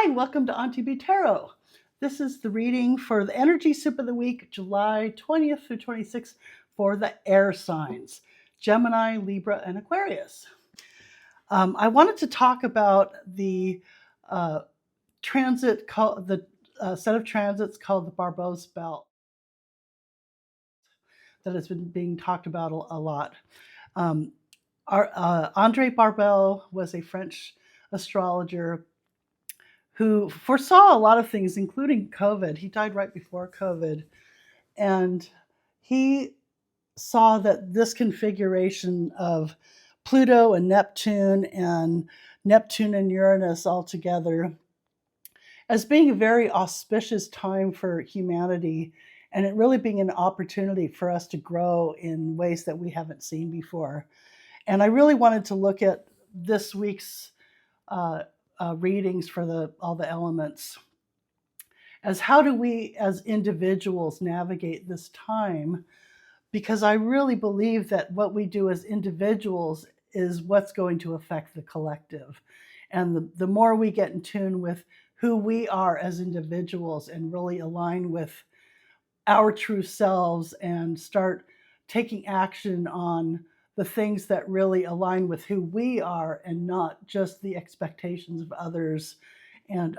Hi, and welcome to Auntie B Tarot. This is the reading for the Energy Sip of the Week, July 20th through 26th, for the air signs, Gemini, Libra, and Aquarius. I wanted to talk about the set of transits called the Barbault belt that has been being talked about a lot. Andre Barbault was a French astrologer who foresaw a lot of things, including COVID. He died right before COVID. And he saw that this configuration of Pluto and Neptune and Uranus all together as being a very auspicious time for humanity, and it really being an opportunity for us to grow in ways that we haven't seen before. And I really wanted to look at this week's readings for all the elements as how do we as individuals navigate this time, because I really believe that what we do as individuals is what's going to affect the collective. And the more we get in tune with who we are as individuals and really align with our true selves and start taking action on the things that really align with who we are and not just the expectations of others and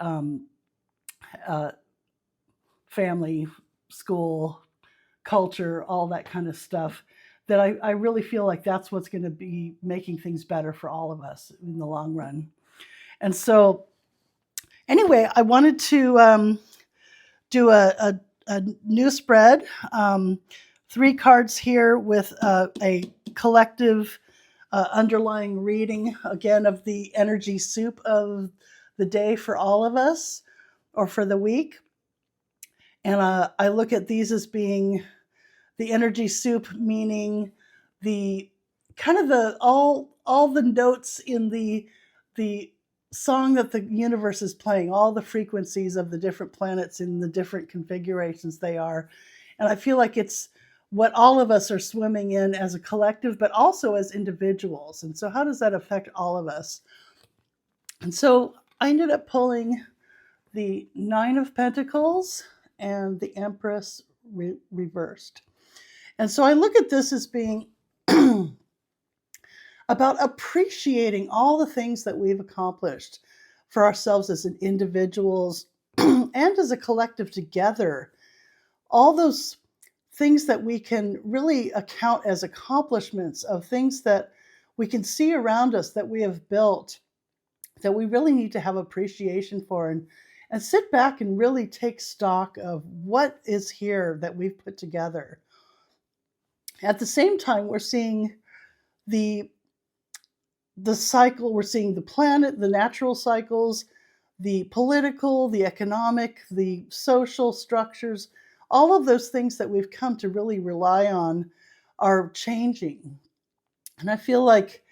family, school, culture, all that kind of stuff, that I really feel like that's what's going to be making things better for all of us in the long run. And so anyway, I wanted to do a new spread. 3 cards here with a collective underlying reading, again, of the energy soup of the day for all of us, or for the week. And I look at these as being the energy soup, meaning the kind of the all the notes in the song that the universe is playing, all the frequencies of the different planets in the different configurations they are. And I feel like it's what all of us are swimming in as a collective, but also as individuals. And so how does that affect all of us? And so I ended up pulling the 9 of Pentacles and the Empress reversed. And so I look at this as being about appreciating all the things that we've accomplished for ourselves as individuals and as a collective together. All those things that we can really account as accomplishments of things that we can see around us that we have built, that we really need to have appreciation for, and sit back and really take stock of what is here that we've put together. At the same time, we're seeing the cycle, we're seeing the planet, the natural cycles, the political, the economic, the social structures, all of those things that we've come to really rely on are changing. And I feel like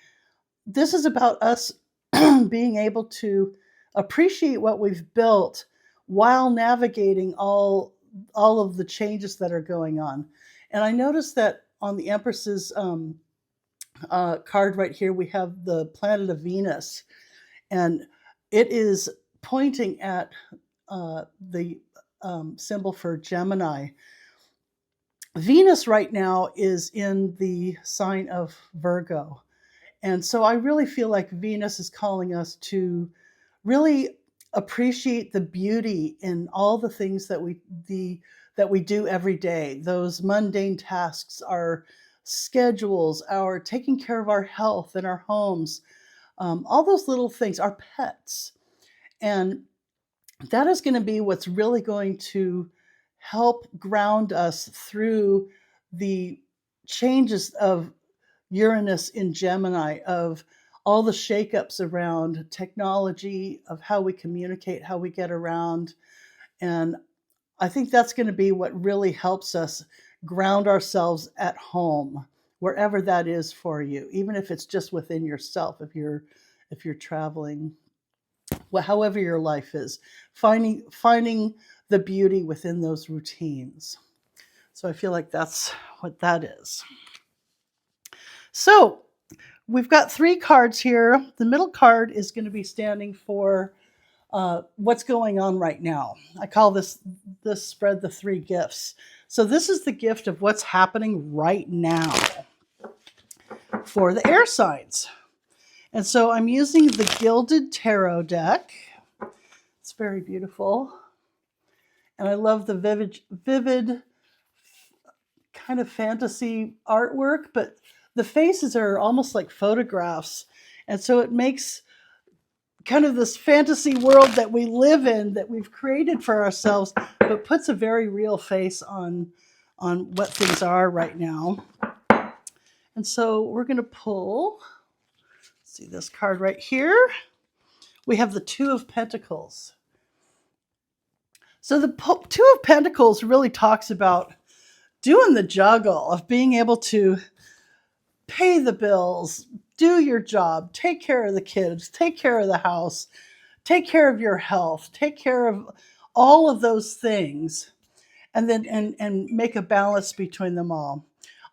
this is about us being able to appreciate what we've built while navigating all of the changes that are going on. And I noticed that on the Empress's card right here, we have the planet of Venus, and it is pointing at the symbol for Gemini. Venus right now is in the sign of Virgo. And so I really feel like Venus is calling us to really appreciate the beauty in all the things that we do every day. Those mundane tasks, our schedules, our taking care of our health and our homes, all those little things, our pets. And that is going to be what's really going to help ground us through the changes of Uranus in Gemini, of all the shakeups around technology, of how we communicate, how we get around. And I think that's going to be what really helps us ground ourselves at home, wherever that is for you, even if it's just within yourself, if you're traveling, however your life is, finding the beauty within those routines. So I feel like that's what that is. So we've got 3 cards here. The middle card is going to be standing for what's going on right now. I call this spread the 3 gifts. So this is the gift of what's happening right now for the air signs. And so I'm using the Gilded tarot deck. It's very beautiful. And I love the vivid kind of fantasy artwork, but the faces are almost like photographs. And so it makes kind of this fantasy world that we live in, that we've created for ourselves, but puts a very real face on what things are right now. And so we're going to pull, see this card right here. We have the 2 of Pentacles. So the 2 of Pentacles really talks about doing the juggle of being able to pay the bills, do your job, take care of the kids, take care of the house, take care of your health, take care of all of those things, and then and make a balance between them all.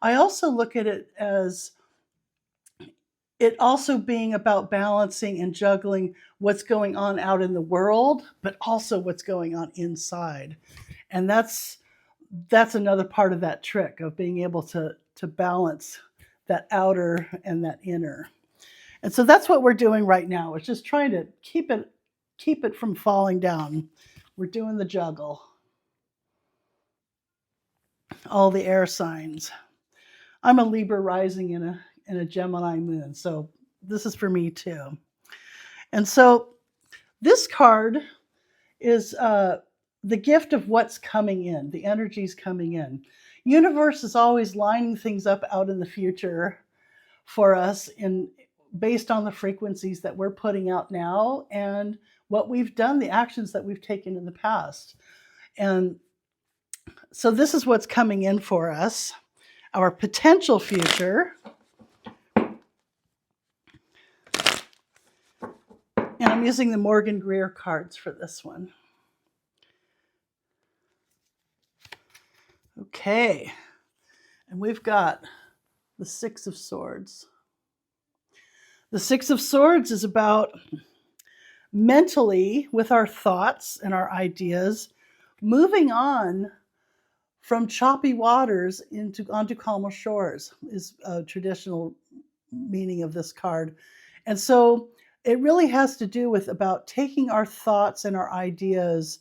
I also look at it as it also being about balancing and juggling what's going on out in the world, but also what's going on inside. And that's another part of that trick of being able to balance that outer and that inner. And so that's what we're doing right now. It's just trying to keep it from falling down. We're doing the juggle. All the air signs. I'm a Libra rising in a Gemini moon, so this is for me too. And so this card is the gift of what's coming in, the energies coming in. Universe is always lining things up out in the future for us based on the frequencies that we're putting out now and what we've done, the actions that we've taken in the past. And so this is what's coming in for us, our potential future. And I'm using the Morgan Greer cards for this one. Okay, and we've got the 6 of Swords. The 6 of Swords is about mentally, with our thoughts and our ideas, moving on from choppy waters onto calmer shores is a traditional meaning of this card. And so it really has to do with about taking our thoughts and our ideas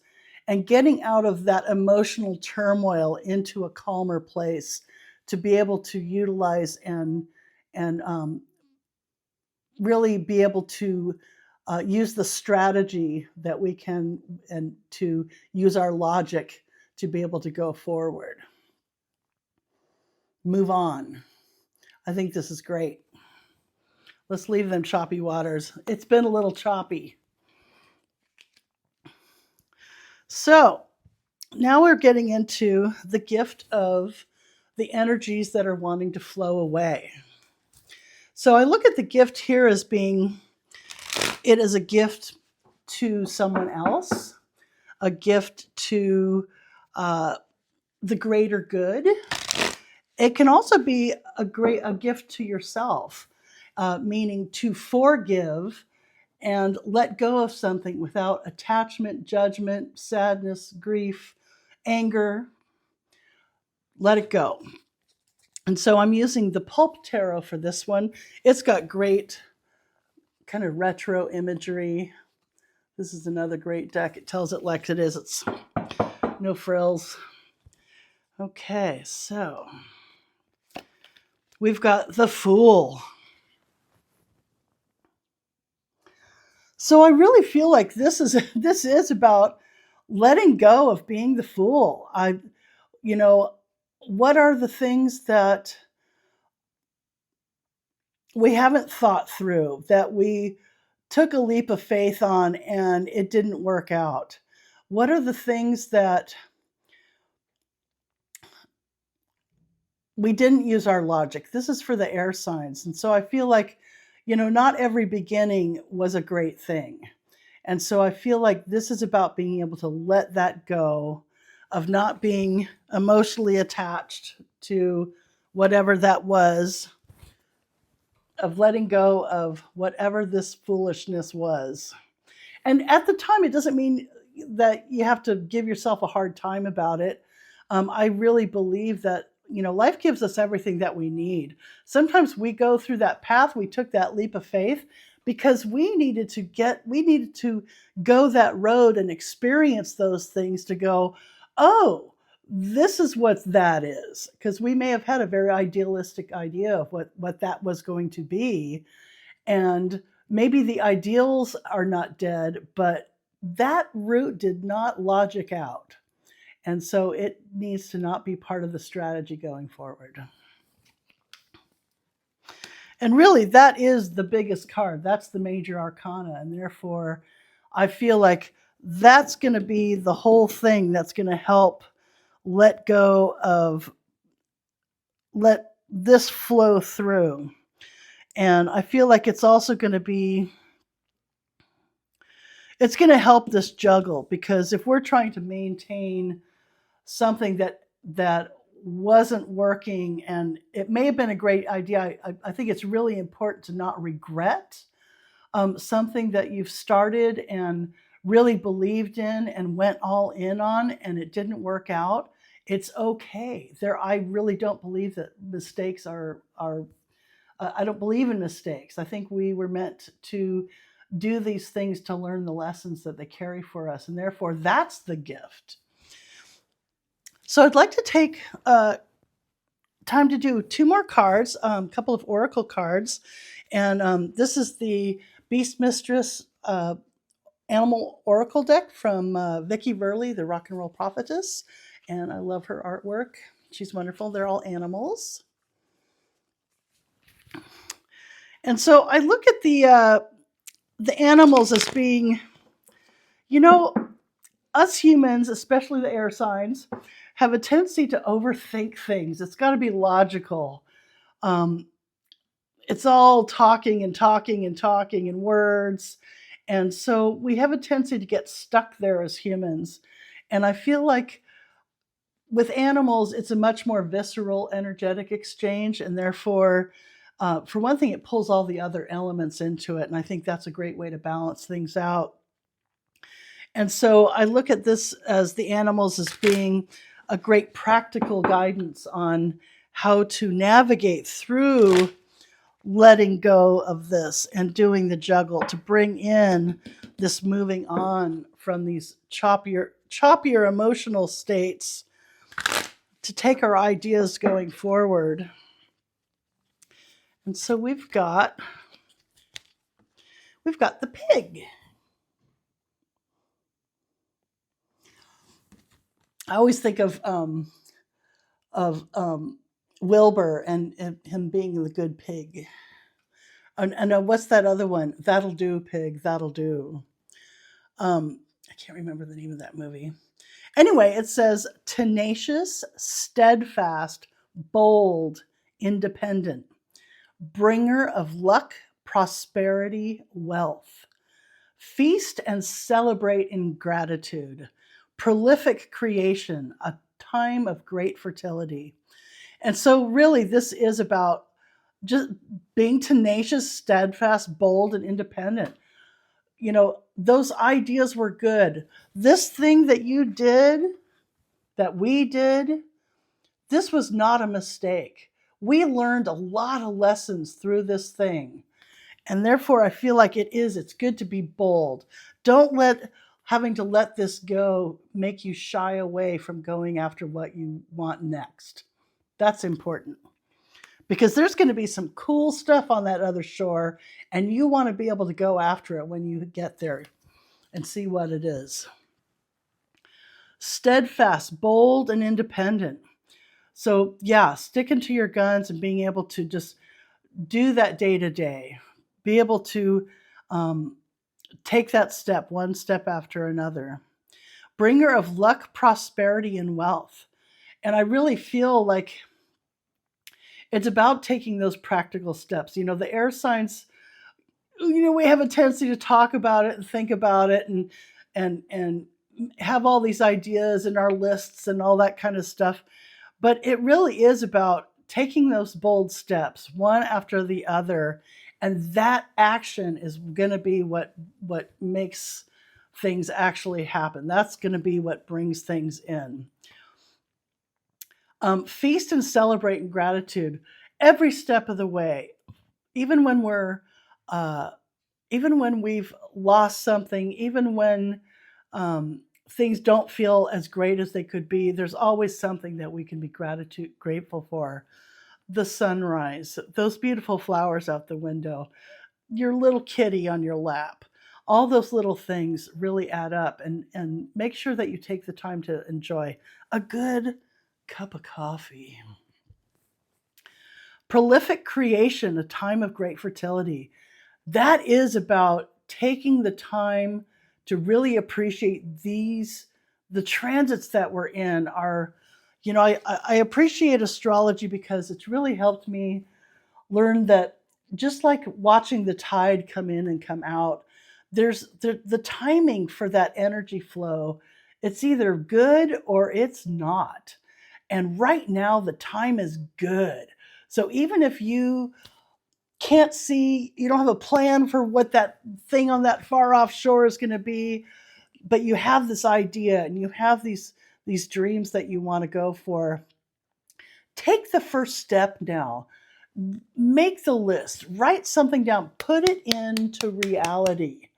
and getting out of that emotional turmoil into a calmer place to be able to utilize and really be able to use the strategy that we can and to use our logic to be able to go forward. Move on. I think this is great. Let's leave them choppy waters. It's been a little choppy. So now we're getting into the gift of the energies that are wanting to flow away. So I look at the gift here as being, it is a gift to someone else, a gift to the greater good. It can also be a gift to yourself, meaning to forgive and let go of something without attachment, judgment, sadness, grief, anger. Let it go. And so I'm using the Pulp Tarot for this one. It's got great kind of retro imagery. This is another great deck. It tells it like it is. It's no frills. Okay, so we've got the Fool. So I really feel like this is about letting go of being the fool. What are the things that we haven't thought through, that we took a leap of faith on and it didn't work out? What are the things that we didn't use our logic? This is for the air signs. And so I feel like, not every beginning was a great thing. And so I feel like this is about being able to let that go, of not being emotionally attached to whatever that was, of letting go of whatever this foolishness was, And at the time, it doesn't mean that you have to give yourself a hard time about it. I really believe that, life gives us everything that we need. Sometimes we go through that path, we took that leap of faith because we needed to go that road and experience those things to go, oh, this is what that is. Because we may have had a very idealistic idea of what that was going to be. And maybe the ideals are not dead, but that route did not logic out. And so it needs to not be part of the strategy going forward. And really, that is the biggest card. That's the major arcana. And therefore, I feel like that's going to be the whole thing that's going to help let this flow through. And I feel like it's also going to help this juggle, because if we're trying to maintain something that wasn't working, and it may have been a great idea, I think it's really important to not regret something that you've started and really believed in and went all in on, and it didn't work out. It's okay. I really don't believe that mistakes are I don't believe in mistakes. I think we were meant to do these things to learn the lessons that they carry for us, and therefore that's the gift. So I'd like to take time to do 2 more cards, a couple of oracle cards, and this is the Beast Mistress Animal Oracle deck from Vickie, Verlie, the Rock and Roll Prophetess, and I love her artwork. She's wonderful. They're all animals. And so I look at the animals as being, us humans, especially the air signs, have a tendency to overthink things. It's got to be logical. It's all talking and talking and talking and words. And so we have a tendency to get stuck there as humans. And I feel like with animals, it's a much more visceral, energetic exchange. And therefore, for one thing, it pulls all the other elements into it. And I think that's a great way to balance things out. And so I look at this as the animals as being a great practical guidance on how to navigate through letting go of this and doing the juggle to bring in this moving on from these choppier emotional states to take our ideas going forward. And so we've got the pig. I always think of Wilbur and him being the good pig. And what's that other one? That'll do, pig. That'll do. I can't remember the name of that movie. Anyway, it says tenacious, steadfast, bold, independent, bringer of luck, prosperity, wealth. Feast and celebrate in gratitude. Prolific creation, a time of great fertility. And so really this is about just being tenacious, steadfast, bold, and independent. Those ideas were good. This thing that you did, that we did, this was not a mistake. We learned a lot of lessons through this thing. And therefore, I feel like it's good to be bold. Don't let having to let this go make you shy away from going after what you want next. That's important. Because there's going to be some cool stuff on that other shore, and you want to be able to go after it when you get there and see what it is. Steadfast, bold, and independent. So yeah, sticking to your guns and being able to just do that day to day. Be able to take that step, one step after another. Bringer of luck, prosperity, and wealth. And I really feel like it's about taking those practical steps. The air signs, we have a tendency to talk about it and think about it and have all these ideas in our lists and all that kind of stuff. But it really is about taking those bold steps, one after the other. And that action is going to be what makes things actually happen. That's going to be what brings things in. Feast and celebrate in gratitude every step of the way, even when even when we've lost something, even when things don't feel as great as they could be. There's always something that we can be grateful for. The sunrise, those beautiful flowers out the window, your little kitty on your lap. All those little things really add up, and make sure that you take the time to enjoy a good cup of coffee. Prolific creation, a time of great fertility. That is about taking the time to really appreciate the transits that we're in. I appreciate astrology because it's really helped me learn that, just like watching the tide come in and come out, there's the timing for that energy flow. It's either good or it's not. And right now the time is good. So even if you can't see, you don't have a plan for what that thing on that far off shore is going to be, but you have this idea and you have these dreams that you want to go for, take the first step now. Make the list, write something down, put it into reality,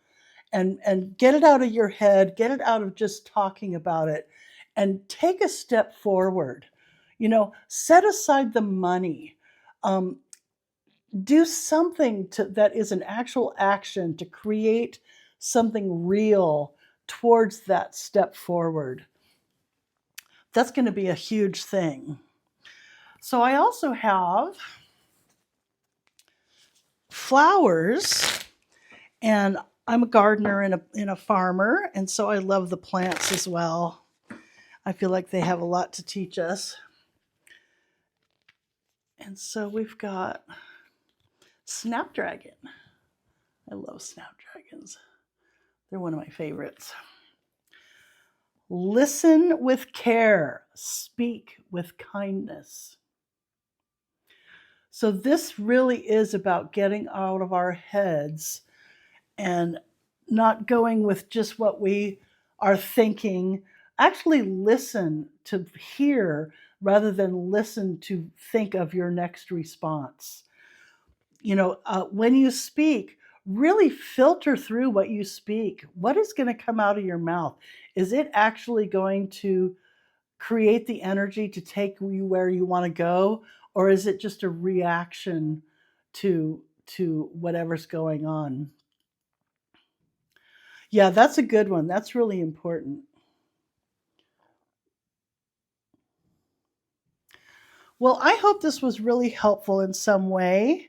and get it out of your head, get it out of just talking about it, and take a step forward. Set aside the money. Do something that is an actual action to create something real towards that step forward. That's going to be a huge thing. So I also have flowers, and I'm a gardener and a farmer, and so I love the plants as well. I feel like they have a lot to teach us. And so we've got snapdragon. I love snapdragons. They're one of my favorites. Listen with care, speak with kindness. So this really is about getting out of our heads and not going with just what we are thinking. Actually listen to hear rather than listen to think of your next response. When you speak, really filter through what you speak. What is going to come out of your mouth? Is it actually going to create the energy to take you where you want to go? Or is it just a reaction to whatever's going on? Yeah, that's a good one. That's really important. Well, I hope this was really helpful in some way.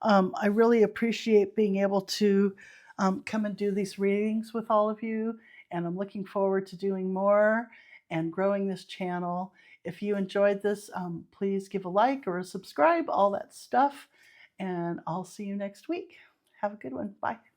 I really appreciate being able to come and do these readings with all of you, and I'm looking forward to doing more and growing this channel. If you enjoyed this, please give a like or a subscribe, all that stuff, and I'll see you next week. Have a good one. Bye.